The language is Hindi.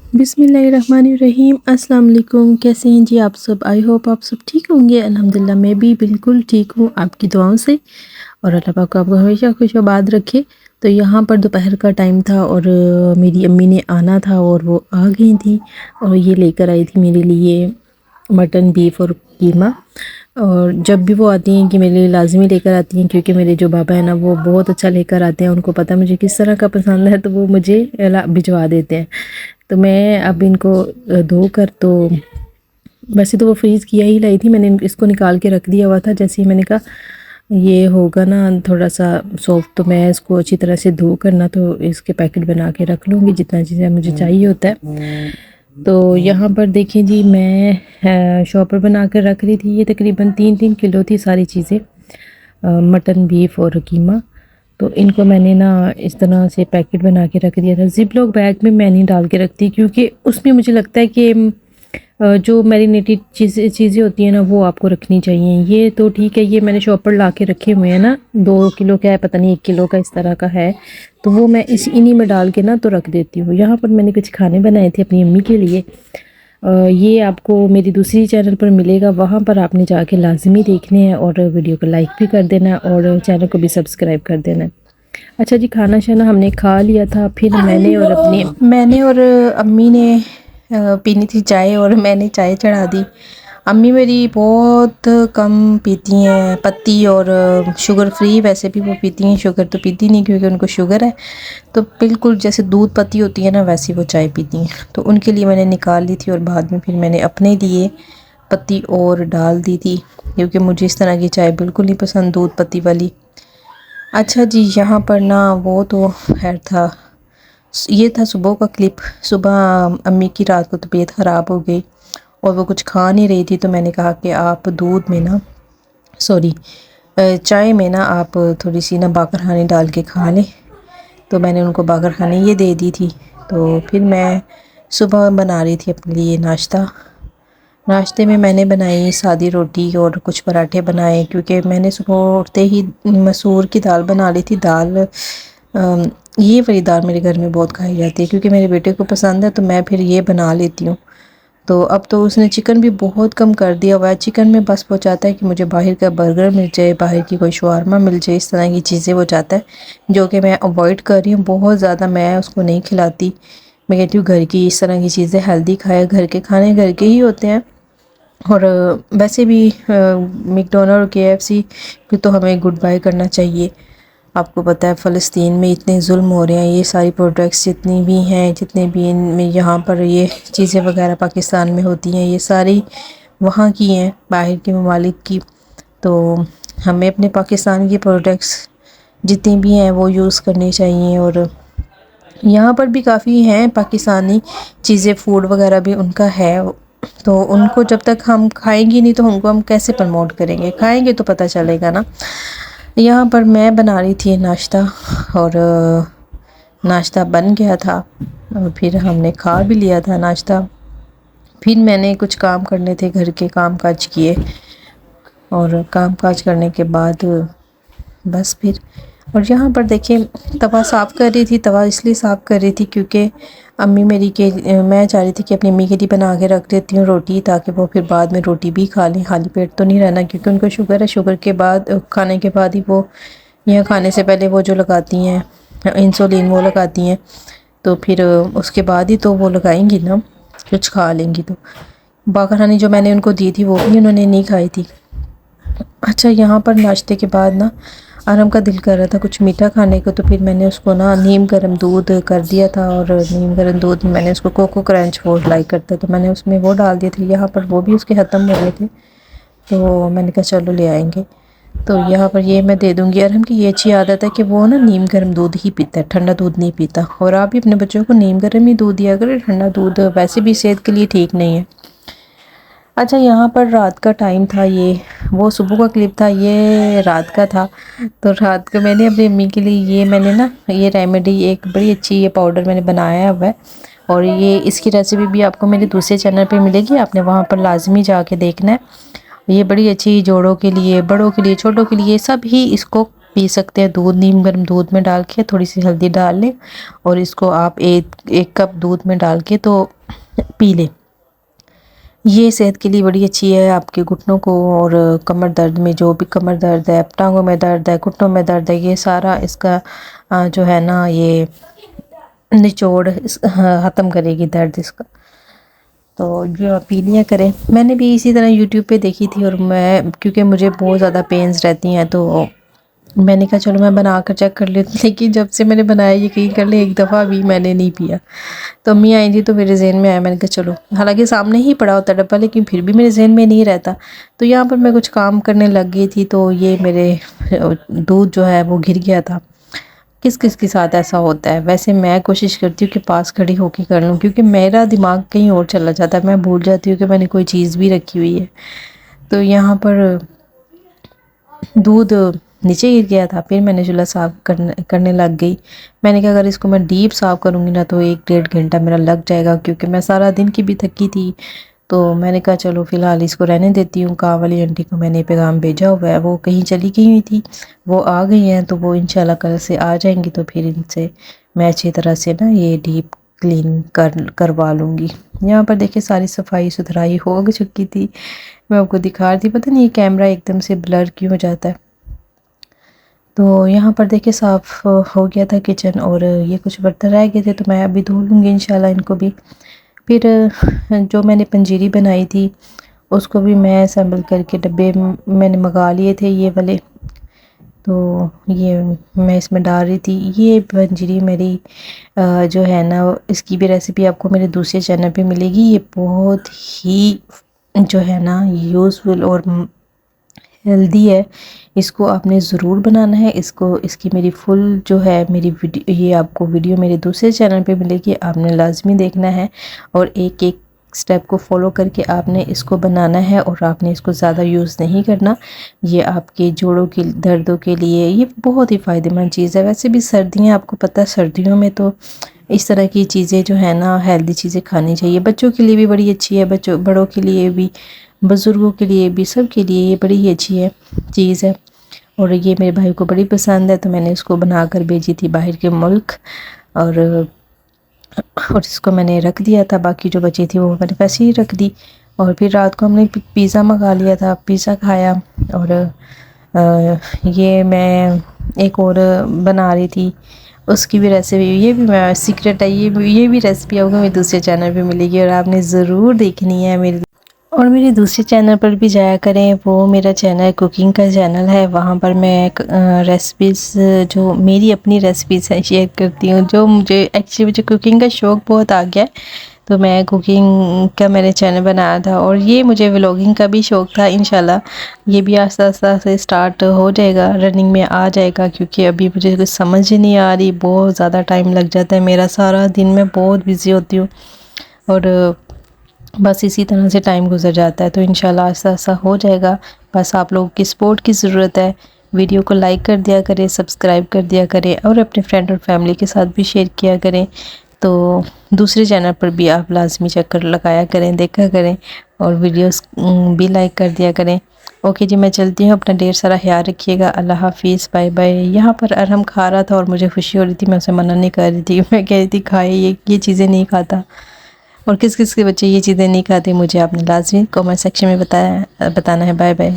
बिस्मिल्लाहिर्रहमानिर्रहीम। अस्सलाम वालेकुम। कैसे हैं जी आप सब? आई होप आप सब ठीक होंगे। अल्हम्दुलिल्लाह मैं भी बिल्कुल ठीक हूँ आपकी दुआओं से, और अल्लाह पाक आपको हमेशा खुशआबाद रखे। तो यहाँ पर दोपहर का टाइम था और मेरी अम्मी ने आना था और वो आ गई थी, और ये लेकर आई थी मेरे लिए मटन, बीफ और कीमा। और जब भी वो आती हैं कि मेरे लिए लाजमी लेकर आती हैं, क्योंकि मेरे जो बाबा हैं ना वो बहुत अच्छा लेकर आते हैं। उनको पता है मुझे किस तरह का पसंद है, तो वो मुझे भिजवा देते हैं। तो मैं अब इनको धोकर, तो वैसे तो वो फ्रीज़ किया ही लाई थी, मैंने इसको निकाल के रख दिया हुआ था। जैसे ही मैंने कहा ये होगा ना थोड़ा सा सॉफ्ट, तो मैं इसको अच्छी तरह से धो कर ना तो इसके पैकेट बना के रख लूँगी जितना चीज़ें मुझे चाहिए होता है। तो यहाँ पर देखिए जी, मैं शॉपर बना कर रख रही थी। ये तकरीबन 3-3 किलो थी सारी चीज़ें, मटन, बीफ और कीमा। तो इनको मैंने ना इस तरह से पैकेट बना के रख दिया था। ज़िप लॉक बैग में मैं नहीं डाल के रखती, क्योंकि उसमें मुझे लगता है कि जो मैरिनेटेड चीज़ें होती हैं ना वो आपको रखनी चाहिए। ये तो ठीक है, ये मैंने शॉपर ला के रखे हुए हैं ना, 2 किलो का है, पता नहीं 1 किलो का इस तरह का है। तो वो मैं इन्हीं में डाल के ना तो रख देती हूँ। यहाँ पर मैंने कुछ खाने बनाए थे अपनी अम्मी के लिए। ये आपको मेरी दूसरी चैनल पर मिलेगा, वहाँ पर आपने जाके लाजमी देखने हैं, और वीडियो को लाइक भी कर देना और चैनल को भी सब्सक्राइब कर देना। अच्छा जी, खाना शाना हमने खा लिया था। फिर मैंने और अम्मी ने पीनी थी चाय, और मैंने चाय चढ़ा दी। अम्मी मेरी बहुत कम पीती हैं पत्ती और शुगर फ्री। वैसे भी वो पीती हैं, शुगर तो पीती नहीं क्योंकि उनको शुगर है। तो बिल्कुल जैसे दूध पत्ती होती है ना, वैसी वो चाय पीती हैं। तो उनके लिए मैंने निकाल ली थी, और बाद में फिर मैंने अपने लिए पत्ती और डाल दी थी, क्योंकि मुझे इस तरह की चाय बिल्कुल नहीं पसंद, दूध पत्ती वाली। अच्छा जी, यहाँ पर ना वो तो खैर था, ये था सुबह का क्लिप। सुबह अम्मी की रात को तबीयत ख़राब हो गई और वो कुछ खा नहीं रही थी, तो मैंने कहा कि आप दूध में ना, सॉरी, चाय में ना आप थोड़ी सी ना बाकर खानी डाल के खा लें। तो मैंने उनको बाकर खानी ये दे दी थी। तो फिर मैं सुबह बना रही थी अपने लिए नाश्ता। नाश्ते में मैंने बनाई सादी रोटी और कुछ पराठे बनाए, क्योंकि मैंने सुबह उठते ही मसूर की दाल बना ली थी। ये वाली दाल मेरे घर में बहुत खाई जाती है, क्योंकि मेरे बेटे को पसंद है, तो मैं फिर ये बना लेती हूँ। तो अब तो उसने चिकन भी बहुत कम कर दिया हुआ है। चिकन में बस वो चाहता है कि मुझे बाहर का बर्गर मिल जाए, बाहर की कोई शवारमा मिल जाए, इस तरह की चीज़ें वो चाहता है, जो कि मैं अवॉइड कर रही हूँ बहुत ज़्यादा। मैं उसको नहीं खिलाती, मैं कहती हूँ घर की इस तरह की चीज़ें हेल्दी खाए। घर के खाने घर के ही होते हैं। और वैसे भी मैकडोनल्ड और केएफसी भी तो हमें गुड बाय करना चाहिए। आपको पता है फ़लस्तीन में इतने जुल्म हो रहे हैं, ये सारी प्रोडक्ट्स जितनी भी हैं, जितने भी इनमें यहाँ पर ये चीज़ें वगैरह पाकिस्तान में होती हैं, ये सारी वहाँ की हैं, बाहर के ममालिक की। तो हमें अपने पाकिस्तान की प्रोडक्ट्स जितनी भी हैं वो यूज़ करनी चाहिए। और यहाँ पर भी काफ़ी हैं पाकिस्तानी चीज़ें, फूड वगैरह भी उनका है। तो उनको जब तक हम खाएंगे नहीं, तो उनको हम कैसे प्रमोट करेंगे? खाएंगे तो पता चलेगा ना। यहाँ पर मैं बना रही थी नाश्ता, और नाश्ता बन गया था, और फिर हमने खा भी लिया था नाश्ता। फिर मैंने कुछ काम करने थे, घर के काम काज किए, और काम काज करने के बाद बस फिर। और यहाँ पर देखिए, तवा साफ़ कर रही थी। तवा इसलिए साफ़ कर रही थी क्योंकि अम्मी मेरी के मैं चाह रही थी कि अपनी अम्मी के लिए बना के रख देती हूँ रोटी, ताकि वो फिर बाद में रोटी भी खा लें, खाली पेट तो नहीं रहना, क्योंकि उनको शुगर है। शुगर के बाद खाने के बाद ही वो, या खाने से पहले वो जो लगाती हैं इंसुलिन वो लगाती हैं, तो फिर उसके बाद ही तो वो लगाएंगी ना, कुछ खा लेंगी। तो बाकर खानी जो मैंने उनको दी थी वो भी उन्होंने नहीं खाई थी। अच्छा, यहाँ पर नाश्ते के बाद ना आराम का दिल कर रहा था कुछ मीठा खाने को, तो फिर मैंने उसको ना नीम गर्म दूध कर दिया था, और नीम गर्म दूध में मैंने उसको कोको क्रंच वो लाइक करता, तो मैंने उसमें वो डाल दिए थे। यहाँ पर वो भी उसके ख़त्म हो गए थे, तो मैंने कहा चलो ले आएंगे। तो यहाँ पर ये मैं दे दूँगी। अरहम की ये अच्छी आदत है कि वो ना नीम गर्म दूध ही पीता है, ठंडा दूध नहीं पीता। और आप भी अपने बच्चों को नीम गर्म ही दूध दिया करें, ठंडा दूध वैसे भी सेहत के लिए ठीक नहीं है। अच्छा, यहाँ पर रात का टाइम था, ये वो सुबह का क्लिप था, ये रात का था। तो रात को मैंने अपनी अम्मी के लिए ये मैंने ना ये रेमेडी, एक बड़ी अच्छी ये पाउडर मैंने बनाया हुआ है, और ये इसकी रेसिपी भी आपको मेरे दूसरे चैनल पे मिलेगी, आपने वहाँ पर लाजमी जाके देखना है। ये बड़ी अच्छी जोड़ों के लिए, बड़ों के लिए, छोटों के लिए, सब ही इसको पी सकते हैं। दूध नीम गर्म दूध में डाल के थोड़ी सी हल्दी डाल लें और इसको आप एक कप दूध में डाल के तो पी लें। ये सेहत के लिए बड़ी अच्छी है, आपके घुटनों को और कमर दर्द में, जो भी कमर दर्द है, टांगों में दर्द है, घुटनों में दर्द है, ये सारा इसका जो है ना ये निचोड़ ख़त्म करेगी दर्द इसका। तो जो आप पी लिया करें। मैंने भी इसी तरह यूट्यूब पे देखी थी और मैं, क्योंकि मुझे बहुत ज़्यादा पेन्स रहती हैं, तो मैंने कहा चलो मैं बना कर चेक कर लेती। लेकिन जब से मैंने बनाया, यकीन कर ले, एक दफ़ा भी मैंने नहीं पिया। तो अम्मी आई थी तो मेरे जहन में आया, मैंने कहा चलो, हालांकि सामने ही पड़ा होता डब्बा, लेकिन फिर भी मेरे जहन में नहीं रहता। तो यहाँ पर मैं कुछ काम करने लग गई थी तो ये मेरे दूध जो है वो गिर गया था। किस किस के साथ ऐसा होता है। वैसे मैं कोशिश करती हूँ कि पास खड़ी होकर कर लूँ, क्योंकि मेरा दिमाग कहीं और चला जाता है, मैं भूल जाती हूँ कि मैंने कोई चीज़ भी रखी हुई है। तो यहाँ पर दूध नीचे गिर गया था। फिर मैंने चूल्हा साफ़ करने लग गई। मैंने कहा अगर इसको मैं डीप साफ़ करूँगी ना तो 1-1.5 घंटा मेरा लग जाएगा, क्योंकि मैं सारा दिन की भी थकी थी। तो मैंने कहा चलो फ़िलहाल इसको रहने देती हूँ। काम वाली आंटी को मैंने पैगाम भेजा हुआ है, वो कहीं चली गई हुई थी, वो आ गई हैं, तो वो इंशाल्लाह कल से आ जाएंगी। तो फिर इनसे मैं अच्छी तरह से ना ये डीप क्लीन करवा लूँगी। यहाँ पर देखिए सारी सफाई सुथराई हो चुकी थी। मैं आपको दिखा रही थी, पता नहीं ये कैमरा एकदम से ब्लर क्यों हो जाता है। तो यहाँ पर देखिए साफ़ हो गया था किचन, और ये कुछ बर्तन रह गए थे तो मैं अभी धो लूँगी इंशाल्लाह इनको भी। फिर जो मैंने पंजीरी बनाई थी उसको भी मैं असेंबल करके डब्बे मैंने मंगा लिए थे ये वाले, तो ये मैं इसमें डाल रही थी। ये पंजीरी मेरी जो है ना, इसकी भी रेसिपी आपको मेरे दूसरे चैनल पे मिलेगी। ये बहुत ही जो है ना यूज़फुल और हेल्दी है। इसको आपने ज़रूर बनाना है। इसकी मेरी फुल जो है मेरी वीडियो, ये आपको वीडियो मेरे दूसरे चैनल पे मिलेगी, आपने लाजमी देखना है और एक एक स्टेप को फॉलो करके आपने इसको बनाना है। और आपने इसको ज़्यादा यूज़ नहीं करना। ये आपके जोड़ों के दर्दों के लिए ये बहुत ही फ़ायदेमंद चीज़ है। वैसे भी सर्दियाँ, आपको पता है सर्दियों में तो इस तरह की चीज़ें जो है ना, हेल्दी चीज़ें खानी चाहिए। बच्चों के लिए भी बड़ी अच्छी है, बच्चों बड़ों के लिए भी, बुज़ुर्गों के लिए भी, सब के लिए ये बड़ी ही अच्छी है चीज़ है। और ये मेरे भाई को बड़ी पसंद है, तो मैंने इसको बना कर भेजी थी बाहर के मुल्क, और इसको मैंने रख दिया था। बाकी जो बची थी वो मैंने वैसे ही रख दी। और फिर रात को हमने पिज़्ज़ा मंगा लिया था, पिज़्ज़ा खाया। और ये मैं एक और बना रही थी, उसकी भी रेसिपी, ये भी मैं सीक्रेट है, ये भी रेसिपी आपको मेरे दूसरे चैनल पे मिलेगी और आपने ज़रूर देखनी है। मेरे दूसरे चैनल पर भी जाया करें, वो मेरा चैनल कुकिंग का चैनल है। वहाँ पर मैं रेसिपीज़, जो मेरी अपनी रेसिपीज़ हैं, शेयर करती हूँ। जो मुझे मुझे कुकिंग का शौक़ बहुत आ गया है, तो मैं कुकिंग का मैंने चैनल बनाया था। और ये मुझे व्लॉगिंग का भी शौक़ था। इंशाल्लाह ये भी आस्ता आस्ता से स्टार्ट हो जाएगा, रनिंग में आ जाएगा, क्योंकि अभी मुझे कुछ समझ ही नहीं आ रही, बहुत ज़्यादा टाइम लग जाता है मेरा, सारा दिन मैं बहुत बिज़ी होती हूँ और बस इसी तरह से टाइम गुजर जाता है। तो इंशाल्लाह आस्ता आस्ता हो जाएगा। बस आप लोगों की सपोर्ट की ज़रूरत है। वीडियो को लाइक कर दिया करें, सब्सक्राइब कर दिया करें और अपने फ्रेंड और फैमिली के साथ भी शेयर किया करें। तो दूसरे चैनल पर भी आप लाजमी चक्कर लगाया करें, देखा करें और वीडियोस भी लाइक कर दिया करें। ओके जी, मैं चलती हूँ, अपना ढेर सारा ख्याल रखिएगा। अल्लाह हाफिज़, बाय बाय। यहाँ पर अरहम खा रहा था और मुझे खुशी हो रही थी, मैं उसे मना नहीं कर रही थी। मैं कह रही थी खाए, ये चीज़ें नहीं खाता। और किस किस के बच्चे ये चीज़ें नहीं खाते, मुझे आपने लाजमी कमेंट सेक्शन में बताना है। Bye bye.